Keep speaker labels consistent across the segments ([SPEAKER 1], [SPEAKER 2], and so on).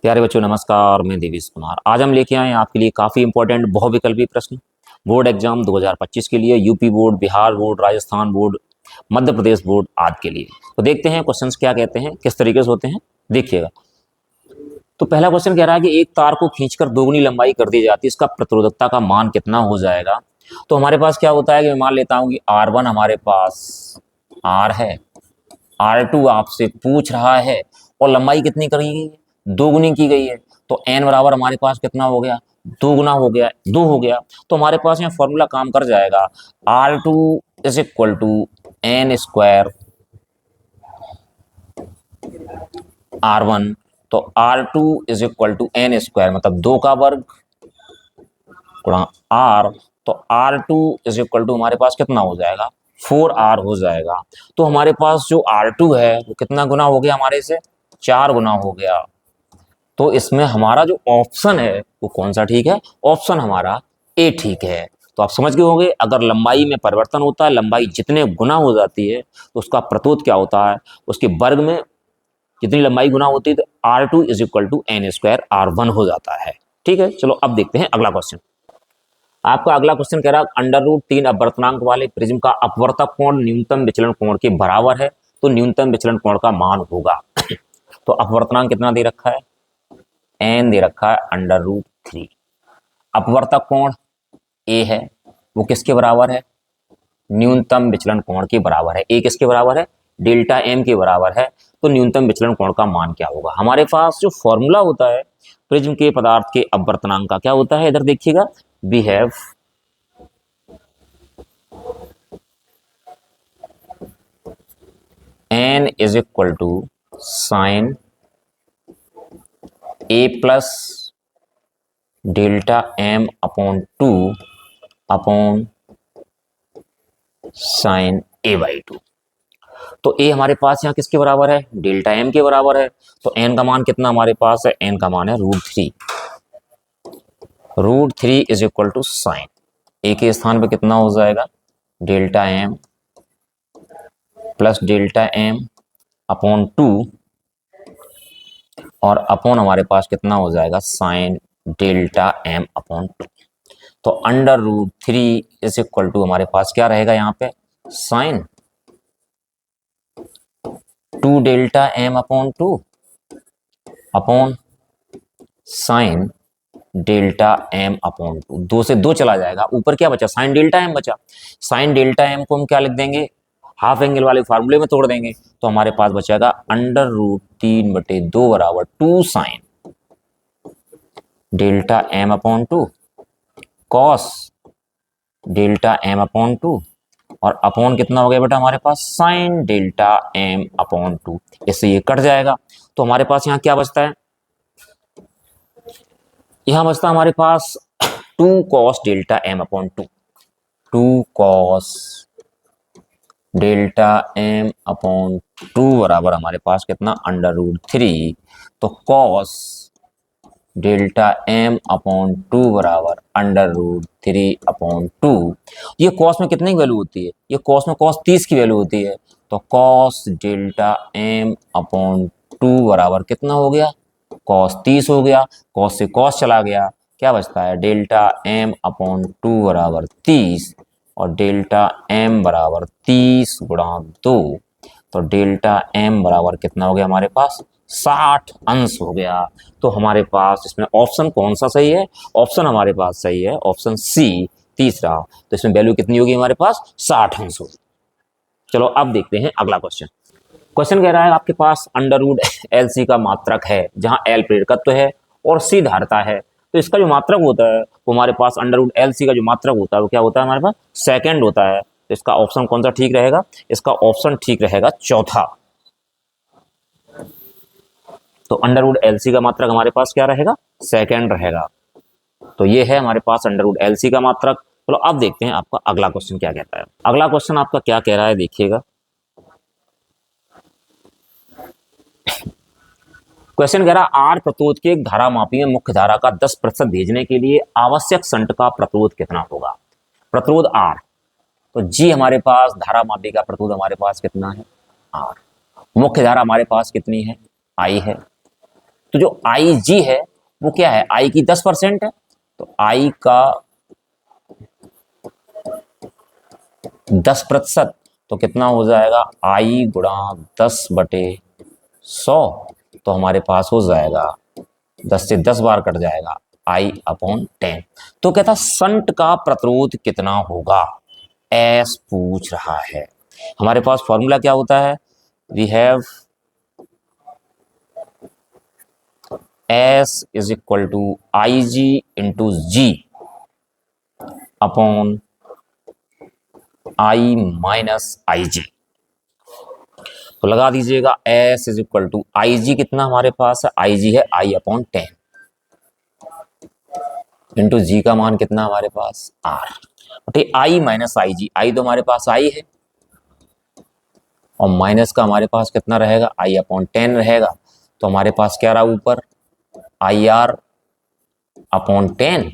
[SPEAKER 1] प्यारे बच्चों नमस्कार, मैं देवेश कुमार। आज हम लेके आए हैं आपके लिए काफ़ी इंपॉर्टेंट बहुविकल्पी प्रश्न बोर्ड एग्जाम 2025 के लिए, UP board, Bihar board, Rajasthan board, Madhya Pradesh board आदि के लिए। तो देखते हैं क्वेश्चंस क्या कहते हैं, किस तरीके से होते हैं, देखिएगा। तो पहला क्वेश्चन कह रहा है कि एक तार को खींचकर दोगुनी लंबाई कर दी जाती है, इसका प्रतिरोधकता का मान कितना हो जाएगा। तो हमारे पास क्या होता है कि मैं मान लेता हूँ कि R1 हमारे पास R है, R2 आपसे पूछ रहा है और लंबाई कितनी करी गई है, दोगुनी की गई है। तो n बराबर हमारे पास कितना हो गया, दो गुना हो गया, दो हो गया। तो हमारे पास यहाँ फॉर्मूला काम कर जाएगा, R2 is equal to N square R1। तो R2 is equal to N square मतलब दो का वर्ग गुणा R। तो R2 इज इक्वल टू हमारे पास कितना हो जाएगा, 4R हो जाएगा। तो हमारे पास जो R2 है वो कितना गुना हो गया, हमारे से 4 गुना हो गया। तो इसमें हमारा जो ऑप्शन है वो कौन सा ठीक है, ऑप्शन हमारा ए ठीक है। तो आप समझ गए होंगे, अगर लंबाई में परिवर्तन होता है, लंबाई जितने गुना हो जाती है तो उसका प्रतिरोध क्या होता है, उसके वर्ग में जितनी लंबाई गुना होती है तो R2 is equal to N square R1 हो जाता है। ठीक है, चलो अब देखते हैं अगला क्वेश्चन। आपका अगला क्वेश्चन कह रहा है अंडर रूट 3 अपवर्तनांक वाले प्रिज्म का अपवर्तक कोण न्यूनतम विचलन कोण के बराबर है, तो न्यूनतम विचलन कोण का मान होगा। तो अपवर्तनांक कितना दे रखा है, एन दे रखा है अंडर रूट 3। अपवर्तक कोण ए है, वो किसके बराबर है, न्यूनतम विचलन कोण के बराबर है। ए किसके बराबर है, डेल्टा एम के बराबर है। तो न्यूनतम विचलन कोण का मान क्या होगा, हमारे पास जो फॉर्मूला होता है प्रिज्म के पदार्थ के अपवर्तनांक का क्या होता है, इधर देखिएगा, we have N is equal to sine A plus delta M upon 2 upon sine A by 2। तो ए हमारे पास यहाँ किसके बराबर है, डेल्टा एम के बराबर है। तो एन का मान कितना हमारे पास है, एन का मान है √3। √3 is equal to sine A के स्थान पे कितना हो जाएगा, delta M plus delta M upon 2 और अपॉन हमारे पास कितना हो जाएगा, साइन डेल्टा एम अपॉन 2। तो अंडर √3 इज इक्वल टू हमारे पास क्या रहेगा यहाँ पे, sine 2 delta M upon 2 upon sine delta M upon 2। 2 से 2 चला जाएगा, ऊपर क्या बचा, साइन डेल्टा एम बचा। साइन डेल्टा एम को हम क्या लिख देंगे, हाफ एंगल वाले फार्मूले में तोड़ देंगे। तो हमारे पास बचेगा अंडर रूट 3/2 बराबर 2 sine delta M upon 2 cos delta M upon 2 और अपॉन कितना हो गया बेटा हमारे पास, साइन डेल्टा एम अपॉन 2। इससे ये कट जाएगा। तो हमारे पास यहाँ क्या बचता है, यहाँ बचता हमारे पास 2 cos delta M upon 2, 2 cos delta M upon 2 बराबर हमारे पास कितना, अंडर रूट 3। तो कॉस डेल्टा एम अपॉन 2 बराबर अंडर रूट 3 अपॉन 2। ये कॉस में कितने की वैल्यू होती है, ये कॉस में cos 30 की वैल्यू होती है। तो कॉस डेल्टा एम अपॉन 2 बराबर कितना हो गया, cos 30 हो गया। cos से cos चला गया, क्या बचता है, डेल्टा एम अपॉन 2 बराबर 30 और डेल्टा एम बराबर 30 गुणा 2। तो डेल्टा एम बराबर कितना हो गया हमारे पास, 60 अंश हो गया। तो हमारे पास इसमें ऑप्शन कौन सा सही है, ऑप्शन हमारे पास सही है, ऑप्शन सी तीसरा। तो इसमें वैल्यू कितनी होगी हमारे पास, 60 अंश होगी। चलो अब देखते हैं अगला क्वेश्चन। क्वेश्चन कह रहा है आपके पास अंडर रूट LC का मात्रक है, जहां L प्रेरकत्व है और C धारिता है। तो इसका जो मात्रक होता है वो हमारे पास अंडर रूट LC का जो मात्रक होता है वो क्या होता है हमारे पास, सेकंड होता है। तो इसका ऑप्शन कौन सा ठीक रहेगा, इसका ऑप्शन ठीक रहेगा चौथा। तो अंडर रूट LC का मात्रक हमारे पास क्या रहेगा, सेकंड रहेगा। तो ये है हमारे पास अंडर रूट LC का मात्रक। चलो अब देखते हैं आपका अगला क्वेश्चन क्या कहता है। अगला क्वेश्चन आपका क्या कह रहा है, देखिएगा। क्वेश्चन कह रहा आर प्रतिरोध के एक धारा मापी में मुख्य धारा का 10% भेजने के लिए आवश्यक शंट का प्रतिरोध कितना होगा। प्रतिरोध आर, तो जी हमारे पास धारा मापी का प्रतिरोध हमारे पास कितना है, आर। मुख्य धारा हमारे पास कितनी है, आई है। तो जो आई जी है वो क्या है, आई की 10% है, तो आई का 10%, तो कितना हो जाएगा, आई गुणा 10/100, तो हमारे पास हो जाएगा 10 से 10 बार कट जाएगा I/10। तो कहता संट का प्रतिरोध कितना होगा, एस पूछ रहा है। हमारे पास फॉर्मूला क्या होता है, we have S is equal to I G into G upon I minus I G. तो लगा दीजिएगा S is equal to I G, कितना हमारे पास है, आई जी है I/10 इंटू जी का मान कितना हमारे पास आर, ठीक, आई माइनस आई जी, आई तो हमारे पास आई है और माइनस का हमारे पास कितना रहेगा, I/10 रहेगा, तो हमारे पास क्या रहा ऊपर, IR/10,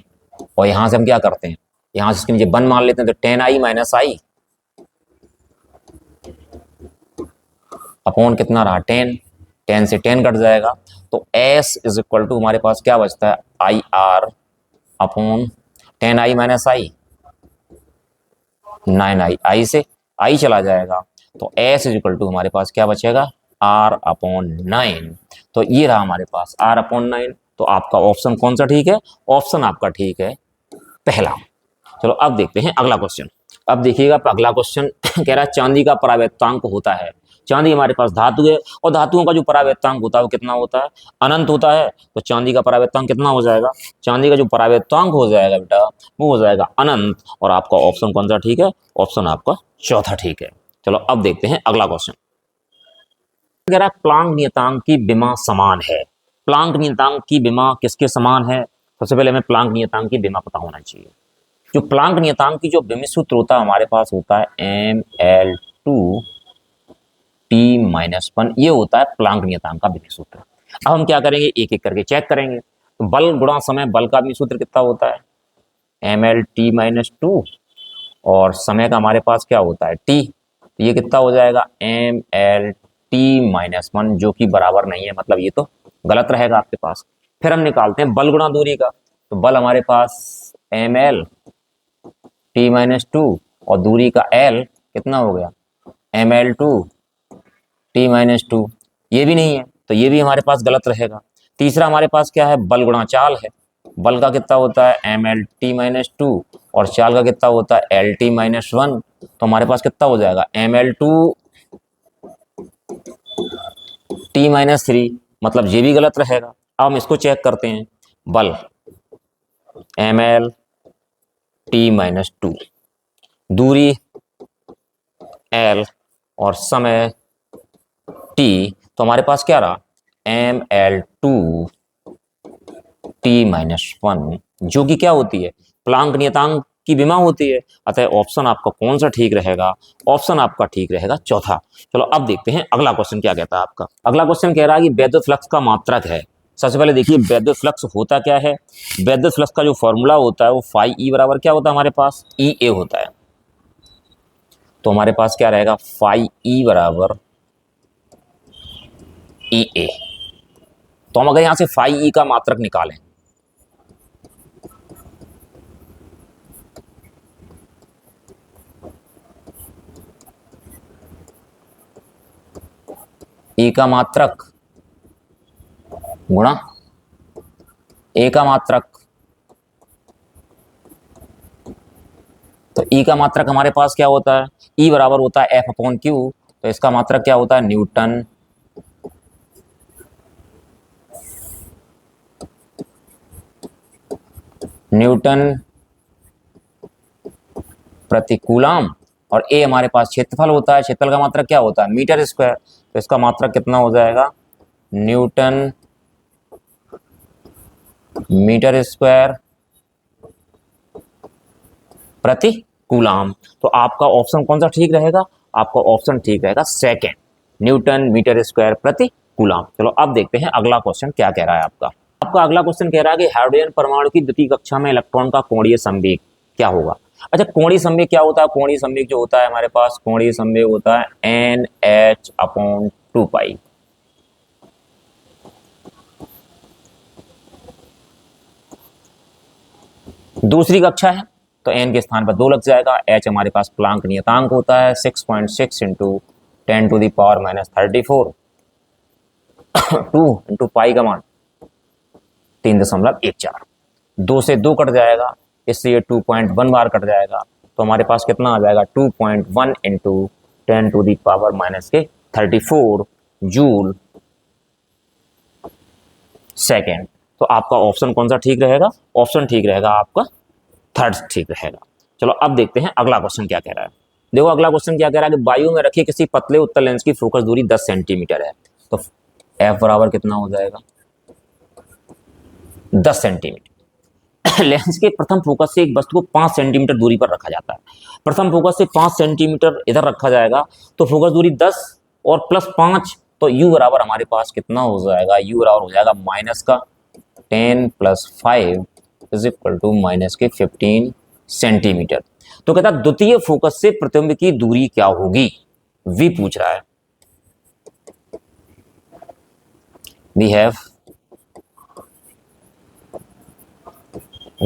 [SPEAKER 1] और यहां से हम क्या करते हैं, यहां से इसके नीचे 1 मान लेते हैं, तो 10I माइनस आई अपॉन कितना रहा 10, 10 से 10 कट जाएगा, तो S इज इक्वल टू हमारे पास क्या बचता है, IR/10I माइनस आई 9I, आई से आई चला जाएगा, तो S इज इक्वल टू हमारे पास क्या बचेगा, R/9। तो ये रहा हमारे पास R/9। तो आपका ऑप्शन कौन सा ठीक है, ऑप्शन आपका ठीक है पहला। चलो अब देखते हैं अगला क्वेश्चन। अब देखिएगा अगला क्वेश्चन कह रहा है चांदी का परावैत्तांक होता है, चांदी हमारे पास धातु है और धातुओं का जो परावैत्तांक होता है वो कितना होता है, अनंत होता है, तो चांदी का परावैत्तांक कितना हो जाएगा, चांदी का जो परावैत्तांक हो जाएगा बेटा वो हो जाएगा अनंत, और आपका ऑप्शन कौन सा ठीक है, ऑप्शन आपका चौथा ठीक है। चलो अब देखते हैं अगला क्वेश्चन। कह रहा है प्लांक नियतांक की विमा समान है, प्लांक नियतांक की विमा किसके समान है, सबसे पहले हमें प्लांक नियतांक की विमा पता होना चाहिए। जो प्लांक नियतांक की जो विमित सूत्र होता है हमारे पास होता है mL/T-1, ये होता है प्लांक नियतांक का विमित सूत्र। अब हम क्या करेंगे, एक एक करके चेक करेंगे। तो बल गुणा समय, बल का विमित सूत्र कितना होता है, mL/T-2, और समय का हमारे पास क्या होता है T, तो ये कितना हो जाएगा mL/T-1, जो कि बराबर नहीं है, मतलब ये तो गलत रहेगा आपके पास। फिर हम निकालते हैं बल गुणा दूरी का, तो बल हमारे पास mL/T-2 और दूरी का L कितना हो गया mL/T-2, ये भी नहीं है तो ये भी हमारे पास गलत रहेगा। तीसरा हमारे पास क्या है, बल गुणा चाल है, बल का कितना होता है mL/T-2 और चाल का कितना होता है LT-1, तो हमारे पास कितना हो जाएगा mL/T-3, मतलब ये भी गलत रहेगा। अब हम इसको चेक करते हैं, बल mL/T-2, दूरी L और समय T, तो हमारे पास क्या रहा mL/T-1, जो कि क्या होती है, प्लांक नियतांक की विमा होती है। अतः ऑप्शन आपका कौन सा ठीक रहेगा, ऑप्शन आपका ठीक रहेगा चौथा। चलो अब देखते हैं अगला क्वेश्चन क्या कहता है आपका। अगला क्वेश्चन कह रहा है कि वैद्युत फ्लक्स का मात्रक है। सबसे पहले देखिए वैद्युत फ्लक्स होता क्या है, वैद्युत फ्लक्स का जो फॉर्मूला होता है वो फाई ई बराबर क्या होता है हमारे पास, ई ए होता है। तो हमारे पास क्या रहेगा, फाई ई बराबर ई ए। तो हम अगर यहां से फाई ई का मात्रक निकालें, ई का मात्रक गुणा ए का मात्रक, तो ई का मात्रक हमारे पास क्या होता है, ई बराबर होता है F/Q, तो इसका मात्रक क्या होता है न्यूटन प्रति कूलम, और ए हमारे पास क्षेत्रफल होता है, क्षेत्रफल का मात्रक क्या होता है मीटर स्क्वायर, तो इसका मात्रक कितना हो जाएगा न्यूटन मीटर स्क्वायर प्रति कूलम। तो आपका ऑप्शन कौन सा ठीक रहेगा, आपका ऑप्शन ठीक रहेगा सेकंड, न्यूटन मीटर स्क्वायर प्रति कूलम। चलो अब देखते हैं अगला क्वेश्चन क्या कह रहा है आपका। आपका अगला क्वेश्चन कह रहा है कि हाइड्रोजन परमाणु की द्वितीय कक्षा में इलेक्ट्रॉन का कोणीय संवेग क्या होगा। अच्छा, कोणीय संवेग क्या होता है, कोणीय संवेग जो होता है हमारे पास, कोणीय संवेग होता है NH/2 पाई। दूसरी कक्षा है तो n के स्थान पर 2 लग जाएगा। h हमारे पास प्लांक नियतांक होता है 6.6 into 10 to the power minus 34 2 into pi का मान 3.14। 2 से 2 कट जाएगा, इससे ये 2.1 बार कट जाएगा, तो हमारे पास कितना आ जाएगा 2.1 into 10 to the power minus के 34 जूल सेकेंड। तो आपका ऑप्शन कौन सा ठीक रहेगा? ऑप्शन ठीक रहेगा आपका थर्ड ठीक रहेगा। चलो अब देखते हैं अगला क्वेश्चन क्या कह रहा है। देखो अगला क्वेश्चन क्या कह रहा है कि वायु में रखी किसी पतले उत्तल लेंस की फोकस दूरी 10 सेंटीमीटर है, तो f बराबर कितना हो जाएगा 10 सेंटीमीटर। लेंस के प्रथम फोकस से एक वस्तु को 5 सेंटीमीटर दूरी पर रखा जाता है। प्रथम फोकस से 5 सेंटीमीटर इधर रखा जाएगा तो फोकस दूरी 10 और प्लस 5, तो u बराबर हमारे पास कितना हो जाएगा, u बराबर हो जाएगा माइनस का 10 plus 5 is equal to minus के 15 सेंटीमीटर। तो कहता द्वितीय फोकस से प्रतिबिंब की दूरी क्या होगी, v पूछ रहा है। We have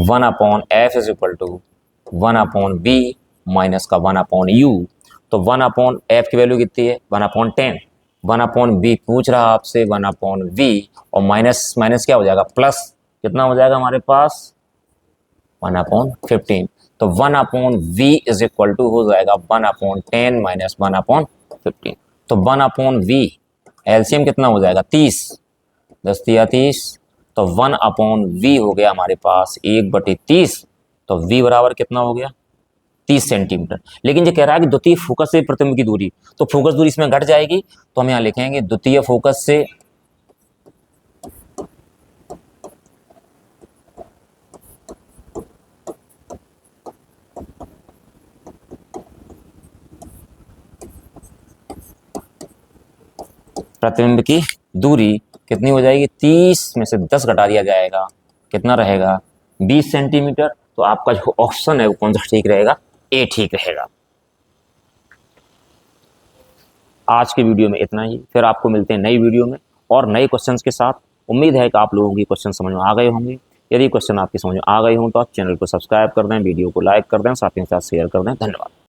[SPEAKER 1] 1/f is equal to 1/v minus का 1/u। तो 1/f की वैल्यू कितनी है 1/10, 1/v पूछ रहा आपसे 1/v और माइनस माइनस क्या हो जाएगा प्लस, कितना हो जाएगा हमारे पास 1/15। तो 1/v इज इक्वल टू हो जाएगा 1/10 माइनस 1/15। तो 1/v एलसीएम कितना हो जाएगा 30, 10 या 30, तो 1/v हो गया हमारे पास 1/30। तो v बराबर कितना हो गया 30 सेंटीमीटर। लेकिन ये कह रहा है कि द्वितीय फोकस से प्रतिबिंब की दूरी, तो फोकस दूरी इसमें घट जाएगी, तो हम यहाँ लिखेंगे द्वितीय फोकस से प्रतिबिंब की दूरी कितनी हो जाएगी 30 में से 10 घटा दिया जाएगा, कितना रहेगा 20 सेंटीमीटर। तो आपका जो ऑप्शन है वो कौन सा ठीक रहेगा, ए ठीक रहेगा। आज की वीडियो में इतना ही, फिर आपको मिलते हैं नई वीडियो में और नए क्वेश्चंस के साथ। उम्मीद है कि आप लोगों की क्वेश्चन समझ में आ गए होंगे। यदि क्वेश्चन आपकी समझ में आ गए हों तो आप चैनल को सब्सक्राइब कर दें, वीडियो को लाइक कर दें, साथ ही साथ शेयर कर दें। धन्यवाद।